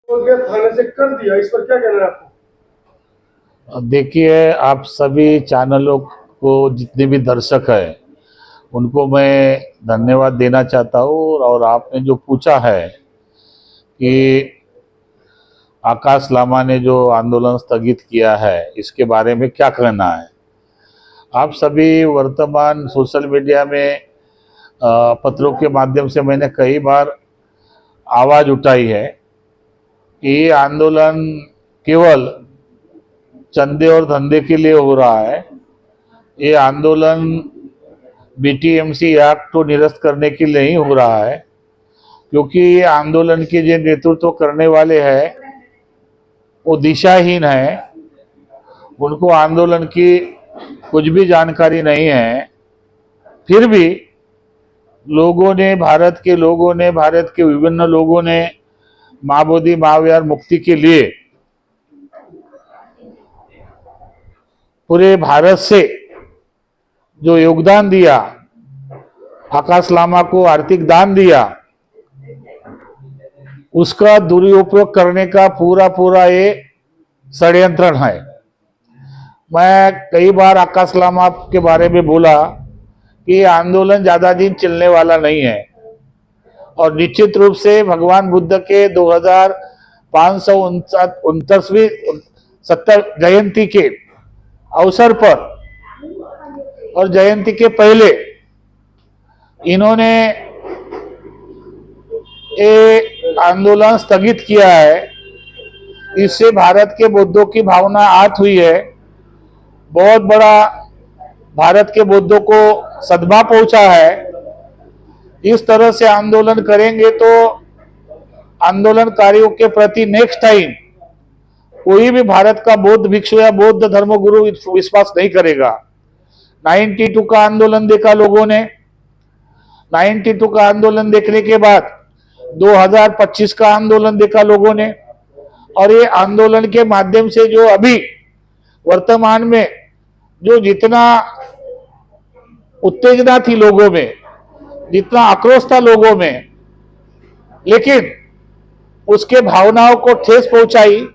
थाने से कर दिया, इस पर क्या कहना है आपको? देखिए, आप सभी चैनलों को, जितने भी दर्शक हैं, उनको मैं धन्यवाद देना चाहता हूँ। और आपने जो पूछा है कि आकाश लामा ने जो आंदोलन स्थगित किया है, इसके बारे में क्या कहना है। आप सभी वर्तमान सोशल मीडिया में पत्रों के माध्यम से मैंने कई बार आवाज़ उठाई है कि ये आंदोलन केवल चंदे और धंधे के लिए हो रहा है। ये आंदोलन बीटीएमसी एक्ट को निरस्त करने के लिए ही हो रहा है, क्योंकि ये आंदोलन के जो नेतृत्व करने वाले हैं वो दिशाहीन है, उनको आंदोलन की कुछ भी जानकारी नहीं है। फिर भी लोगों ने, भारत के विभिन्न लोगों ने माँ-बोधी माँ-विहार मुक्ति के लिए पूरे भारत से जो योगदान दिया, आकाश लामा को आर्थिक दान दिया, उसका दुरुपयोग करने का पूरा ये षड्यंत्र है। मैं कई बार आकाश लामा के बारे में बोला कि ये आंदोलन ज्यादा दिन चलने वाला नहीं है, और निश्चित रूप से भगवान बुद्ध के 2559वीं 70 जयंती के अवसर पर और जयंती के पहले इन्होंने ये आंदोलन स्थगित किया है। इससे भारत के बौद्धों की भावना आहत हुई है। बहुत बड़ा भारत के बौद्धों को सदमा पहुंचा है। इस तरह से आंदोलन करेंगे तो आंदोलनकारियों के प्रति नेक्स्ट टाइम कोई भी भारत का बौद्ध भिक्षु या बौद्ध धर्मगुरु विश्वास नहीं करेगा। 92 का आंदोलन देखा लोगों ने, 92 का आंदोलन देखने के बाद 2025 का आंदोलन देखा लोगों ने, और ये आंदोलन के माध्यम से जो अभी वर्तमान में जो जितना उत्तेजना थी लोगों में, जितना आक्रोश था लोगों में, लेकिन उसके भावनाओं को ठेस पहुंचाई।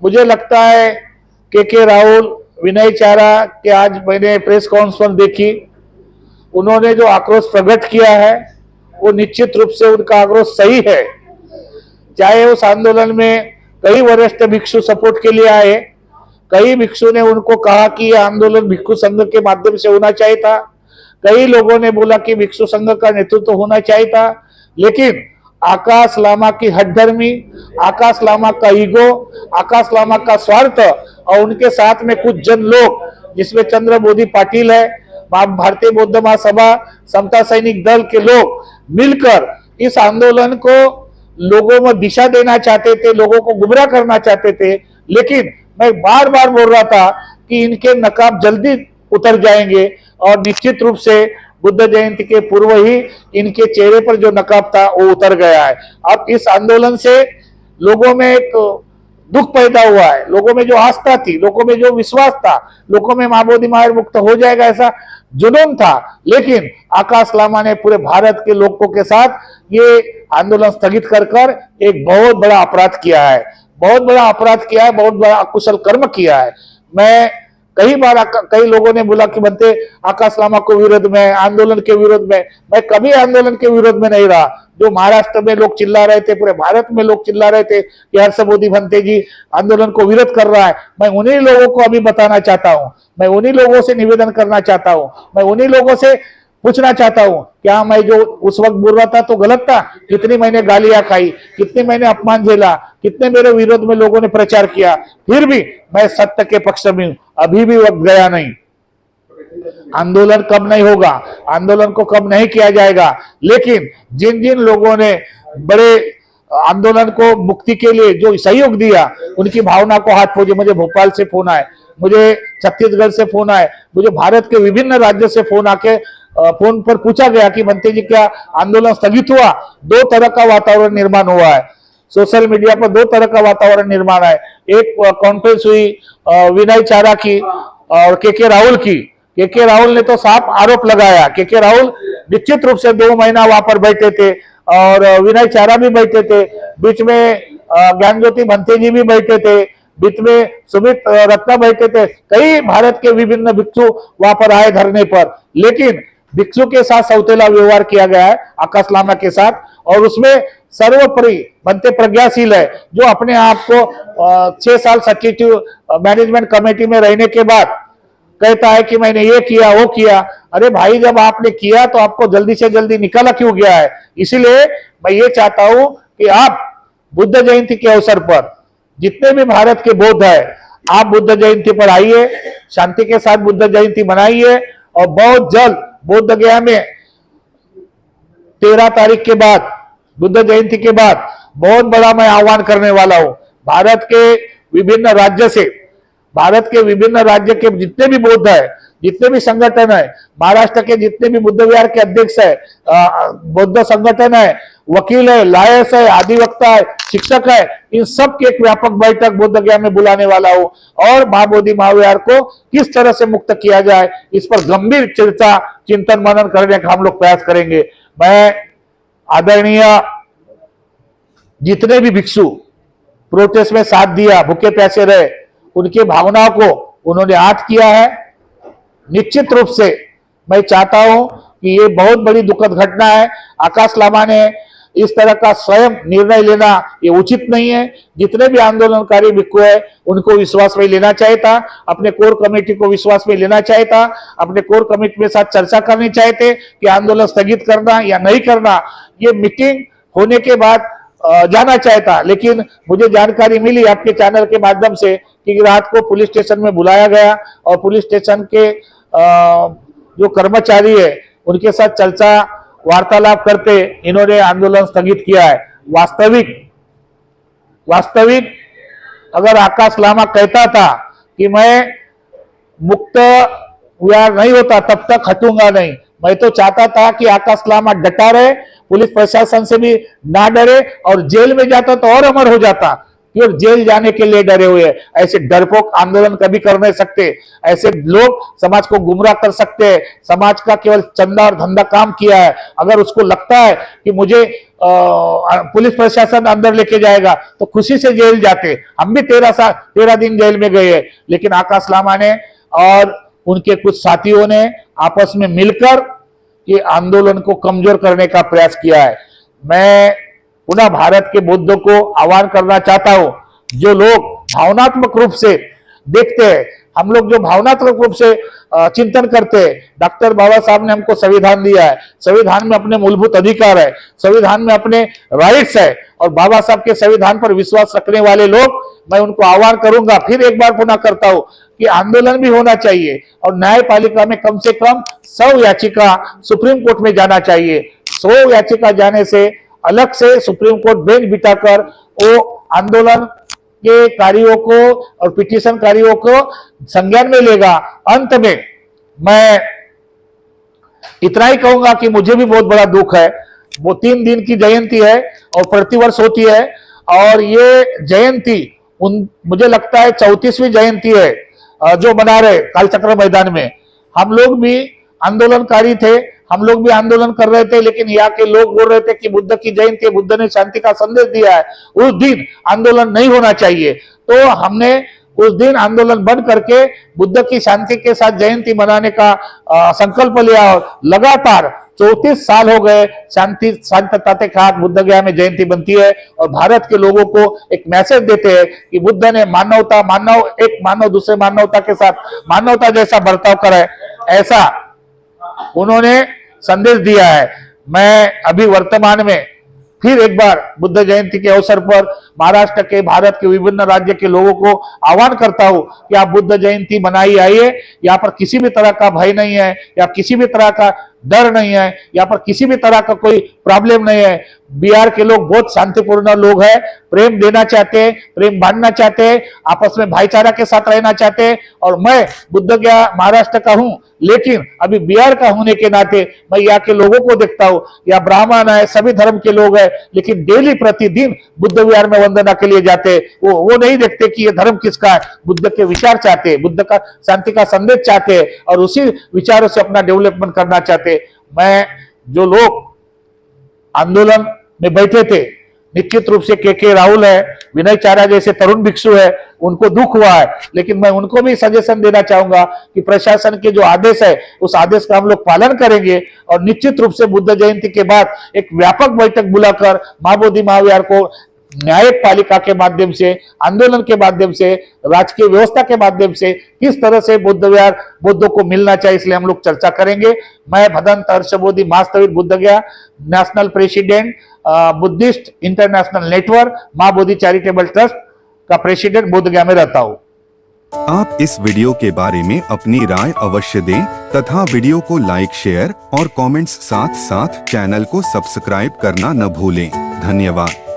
मुझे लगता है के राहुल, विनय चारा के आज मैंने प्रेस कॉन्फ्रेंस देखी, उन्होंने जो आक्रोश प्रकट किया है वो निश्चित रूप से उनका आक्रोश सही है। चाहे उस आंदोलन में कई वरिष्ठ भिक्षु सपोर्ट के लिए आए, कई भिक्षु ने उनको कहा कि यह आंदोलन भिक्षु संघ के माध्यम से होना चाहिए था, कई लोगों ने बोला कि भिक्षु संघ का नेतृत्व होना चाहिए था, लेकिन आकाश लामा की हठधर्मी, आकाश लामा का ईगो, आकाश लामा का स्वार्थ और उनके साथ में कुछ जन लोग, जिसमें चंद्रबोधी पाटिल है, भारतीय बौद्ध महासभा, समता सैनिक दल के लोग मिलकर इस आंदोलन को लोगों में दिशा देना चाहते थे, लोगों को गुमराह करना चाहते थे। लेकिन मैं बार बार बोल रहा था कि इनके नकाब जल्दी उतर जाएंगे, और निश्चित रूप से बुद्ध जयंती के पूर्व ही इनके चेहरे पर जो नकाब था वो उतर गया है। अब इस आंदोलन से लोगों में एक दुख पैदा हुआ है, लोगों में जो आस्था थी, लोगों में जो विश्वास था, लोगों में माँ-बोधी माँ-विहार मुक्त हो जाएगा ऐसा जुनून था, लेकिन आकाश लामा ने पूरे भारत के लोगों के साथ ये आंदोलन स्थगित कर एक बहुत बड़ा अपराध किया है, बहुत बड़ा अपराध किया है, बहुत बड़ा अकुशल कर्म किया है। मैं कई बार कई लोगों ने बोला कि बनते आकाश लामा को विरोध में, आंदोलन के विरोध में, मैं कभी आंदोलन के विरोध में नहीं रहा। जो महाराष्ट्र में लोग चिल्ला रहे थे, पूरे भारत में लोग चिल्ला रहे थे कि हर्षबोधी भंते जी आंदोलन को विरोध कर रहा है, मैं उन्हीं लोगों को अभी बताना चाहता हूं, मैं उन्हीं लोगों से निवेदन करना चाहता हूं, मैं उन्हीं लोगों से पूछना चाहता हूं, क्या मैं जो उस वक्त बोल रहा था तो गलत था? कितनी मैंने गालियां खाई, कितने मैंने अपमान झेला, कितने मेरे विरोध में लोगों ने प्रचार किया, फिर भी मैं सत्य के पक्ष में हूं, अभी भी वक्त गया नहीं। आंदोलन कम नहीं होगा, आंदोलन को कम नहीं किया जाएगा, लेकिन जिन जिन लोगों ने बड़े आंदोलन को मुक्ति के लिए जो सहयोग दिया, उनकी भावना को हाथ पहुंचे। मुझे भोपाल से फोन आए, मुझे छत्तीसगढ़ से फोन आए, मुझे भारत के विभिन्न राज्यों से फोन आके फोन पर पूछा गया कि बनते जी क्या आंदोलन स्थगित हुआ? दो तरह का वातावरण निर्माण हुआ है, सोशल मीडिया पर दो तरह का वातावरण निर्माण है। एक कॉन्फ्रेंस हुई विनय चारा की और के राहुल की। के राहुल ने तो साफ आरोप लगाया, के राहुल निश्चित रूप से 2 महीना वहां पर बैठे थे और विनय चारा भी बैठे थे, बीच में ज्ञान ज्योति भंते जी भी बैठे थे, बीच में सुमित रत्ना बैठे थे, कई भारत के विभिन्न भिक्षु वहां पर आए धरने पर। लेकिन भिक्षु के साथ सौतेला व्यवहार किया गया है आकाश लामा के साथ, और उसमें सर्वोपरि भंते प्रज्ञाशील है, जो अपने आप को 6 साल सचिव मैनेजमेंट कमेटी में रहने के बाद कहता है कि मैंने ये किया वो किया। अरे भाई, जब आपने किया तो आपको जल्दी से जल्दी निकाला क्यों गया है? इसीलिए मैं ये चाहता हूं कि आप बुद्ध जयंती के अवसर पर जितने भी भारत के बौद्ध है, आप बुद्ध जयंती पर आइए, शांति के साथ बुद्ध जयंती मनाइए। और बहुत जल्द बुद्ध गया में 13 तारीख के बाद, बुद्ध जयंती के बाद बहुत बड़ा मैं आह्वान करने वाला हूं। भारत के विभिन्न राज्य से, भारत के विभिन्न राज्य के जितने भी बौद्ध है, जितने भी संगठन है, महाराष्ट्र के जितने भी बुद्ध विहार के अध्यक्ष है, बौद्ध संगठन है, वकील है, लायर्स है, अधिवक्ता है, शिक्षक है, इन सब की एक व्यापक बैठक बुद्ध गया में बुलाने वाला हूं। और महाबोधि महाविहार को किस तरह से मुक्त किया जाए, इस पर गंभीर चर्चा, चिंतन मनन करने का हम लोग प्रयास करेंगे। मैं आदरणीय जितने भी भिक्षु प्रोटेस्ट में साथ दिया, भूखे प्यासे रहे, उनकी भावनाओं को उन्होंने आठ किया है। निश्चित रूप से मैं चाहता हूं कि ये बहुत बड़ी दुखद घटना है। आकाश लामा ने इस तरह का स्वयं निर्णय लेना ये उचित नहीं है। जितने भी आंदोलनकारी भिक्षु है उनको विश्वास में लेना चाहिए था, अपने कोर कमेटी को विश्वास में लेना चाहिए था, अपने कोर कमेटी के साथ चर्चा करनी चाहिए थे कि आंदोलन स्थगित करना या नहीं करना। ये मीटिंग होने के बाद जाना चाहता, लेकिन मुझे जानकारी मिली आपके चैनल के माध्यम से कि रात को पुलिस स्टेशन में बुलाया गया और पुलिस स्टेशन के जो कर्मचारी है उनके साथ चर्चा वार्तालाप करते इन्होंने आंदोलन स्थगित किया है। वास्तविक अगर आकाश लामा कहता था कि मैं मुक्त विहार नहीं होता तब तक हटूंगा नहीं, मैं तो चाहता था कि आकाश लामा डटा रहे, पुलिस प्रशासन से भी ना डरे, और जेल में जाता तो और अमर हो जाता। क्यों जेल जाने के लिए डरे हुए? ऐसे डरपोक आंदोलन कभी कर नहीं सकते। ऐसे लोग समाज को गुमराह कर सकते हैं। समाज का केवल चंदा और धंधा काम किया है। अगर उसको लगता है कि मुझे पुलिस प्रशासन अंदर लेके जाएगा तो खुशी से जेल जाते। हम भी 13 दिन जेल में गए, लेकिन आकाश लामा ने और उनके कुछ साथियों ने आपस में मिलकर ये आंदोलन को कमजोर करने का प्रयास किया है। मैं पुनः भारत के बौद्धों को आह्वान करना चाहता हूं, जो लोग भावनात्मक रूप से देखते हैं, हम लोग जो भावनात्मक रूप से चिंतन करते हैं, डॉक्टर बाबा साहब ने हमको संविधान दिया है, संविधान में अपने मूलभूत अधिकार है, संविधान में अपने राइट्स है, और बाबा साहब के संविधान पर विश्वास रखने वाले लोग, मैं उनको आह्वान करूंगा, फिर एक बार पुनः करता हूं कि आंदोलन भी होना चाहिए और न्यायपालिका में कम से कम 100 याचिका सुप्रीम कोर्ट में जाना चाहिए। 100 याचिका जाने से अलग से सुप्रीम कोर्ट बेंच बिठाकर वो आंदोलन के कार्यों को और पिटीशनकारियों को संज्ञान में लेगा। अंत में मैं इतना ही कहूंगा कि मुझे भी बहुत बड़ा दुख है। वो 3 दिन की जयंती है और प्रतिवर्ष होती है, और ये जयंती मुझे लगता है 34वीं जयंती है जो मना रहे कालचक्र मैदान में। हम लोग भी आंदोलनकारी थे, हम लोग भी आंदोलन कर रहे थे, लेकिन यहाँ के लोग बोल रहे थे कि बुद्ध की जयंती है, बुद्ध ने शांति का संदेश दिया है, उस दिन आंदोलन नहीं होना चाहिए। तो हमने उस दिन आंदोलन बंद करके बुद्ध की शांति के साथ जयंती मनाने का संकल्प लिया, और लगातार 34 साल हो गए शांतता के साथ बुद्ध गया में जयंती बनती है, और भारत के लोगों को एक मैसेज देते हैं कि बुद्ध ने एक मानव दूसरे मानवता के साथ मानवता जैसा बर्ताव करे, ऐसा उन्होंने संदेश दिया है। मैं अभी वर्तमान में फिर एक बार बुद्ध जयंती के अवसर पर महाराष्ट्र के, भारत के विभिन्न राज्य के लोगों को आह्वान करता हूं कि आप बुद्ध जयंती मनाई आइए। यहाँ पर किसी भी तरह का भय नहीं है, या किसी भी तरह का डर नहीं है, यहाँ पर किसी भी तरह का कोई प्रॉब्लम नहीं है। बिहार के लोग बहुत शांतिपूर्ण लोग हैं, प्रेम देना चाहते हैं, प्रेम बांटना चाहते हैं, आपस में भाईचारा के साथ रहना चाहते हैं। और मैं बुद्ध गया महाराष्ट्र का हूं, लेकिन अभी बिहार का होने के नाते मैं यहाँ के लोगों को देखता हूँ, यहाँ ब्राह्मण है, सभी धर्म के लोग हैं, लेकिन डेली प्रतिदिन बुद्ध विहार में वंदना के लिए जाते। वो नहीं देखते कि ये धर्म किसका है, बुद्ध के विचार चाहते, बुद्ध का शांति का संदेश चाहते, और उसी विचारों से अपना डेवलपमेंट करना चाहते। मैं जो लोग आंदोलन में बैठे थे, निश्चित रूप से के राहुल है, विनय चारा जैसे तरुण भिक्षु है, उनको दुख हुआ है, लेकिन मैं उनको भी सजेशन देना चाहूंगा कि प्रशासन के जो आदेश है उस आदेश का हम लोग पालन करेंगे और निश्चित रूप से बुद्ध जयंती के बाद एक व्यापक बैठक बुलाकर मां बोधि महाविहार को न्यायिक पालिका के माध्यम से, आंदोलन के माध्यम से, राजकीय व्यवस्था के माध्यम से किस तरह से बुद्ध विहार बुद्धों को मिलना चाहिए, इसलिए हम लोग चर्चा करेंगे। मैं भदंत हर्षबोधि महास्थविर बुद्ध गया national president, Buddhist international network, मां बोधि चैरिटेबल ट्रस्ट का प्रेसिडेंट बोध गया में रहता हूँ। आप इस वीडियो के बारे में अपनी राय अवश्य दें तथा वीडियो को लाइक, शेयर और कमेंट्स साथ साथ चैनल को सब्सक्राइब करना न भूलें। धन्यवाद।